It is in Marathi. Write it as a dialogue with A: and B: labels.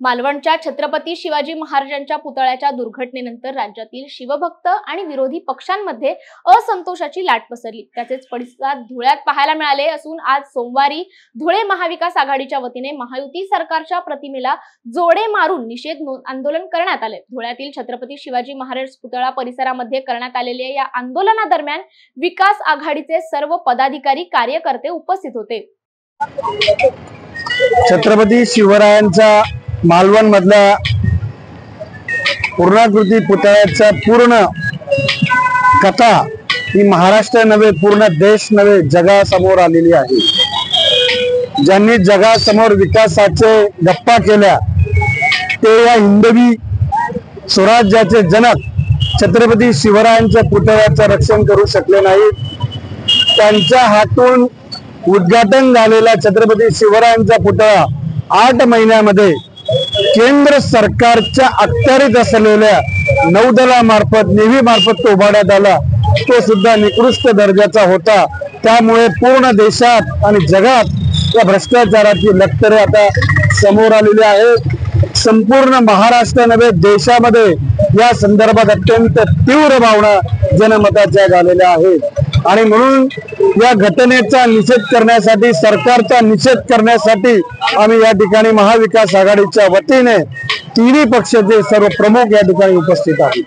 A: मालवणच्या छत्रपती शिवाजी महाराजांच्या पुतळ्याच्या दुर्घटनेनंतर राज्यातील शिवभक्त आणि विरोधी पक्षांमध्ये असंतोषाची लाट पसरली। त्याचेच पडसाद धुळ्यात पाहायला मिळाले असून आज सोमवारी धुळे महाविकास आघाडीच्या वतीने महायुती सरकारच्या प्रतिमेला जोडे मारून निषेध आंदोलन करण्यात आले। धुळ्यातील छत्रपती शिवाजी महाराज पुतळा परिसरामध्ये करण्यात आलेल्या या आंदोलनादरम्यान विकास आघाडीचे सर्व पदाधिकारी कार्यकर्ते उपस्थित होते।
B: छत्रपती शिवरायांचा मालवण मधल्या पूर्णाकृती पुतळ्याचा पूर्ण कथा ही महाराष्ट्र नव्हे पूर्ण देश नव्हे जगासमोर आलेली आहे। ज्यांनी जगासमोर विकासाचे गप्पा केल्या ते या हिंदवी स्वराज्याचे जनक छत्रपती शिवरायांच्या पुतळ्याचं रक्षण करू शकले नाही। त्यांच्या हातून उद्घाटन झालेला छत्रपती शिवरायांचा पुतळा 8 महिन्यामध्ये केंद्र सरकारच्या अखत्यारीत असलेल्या नौदलामार्फत नेव्ही मार्फत तो उभारण्यात आला। तो सुद्धा निकृष्ट दर्जाचा होता। त्यामुळे पूर्ण देशात आणि जगात या भ्रष्टाचाराची लक्षणे आता समोर आलेली आहे। संपूर्ण महाराष्ट्र नव्हे देशामध्ये या संदर्भात अत्यंत तीव्र भावना जनमताच्या झालेल्या आहेत आणि म्हणून या घटनेचा निषेध करण्यासाठी सरकारचा निषेध करण्यासाठी आम्ही या ठिकाणी महाविकास आघाडीच्या वतीने तिन्ही पक्षाचे सर्व प्रमुख या ठिकाणी उपस्थित आहेत।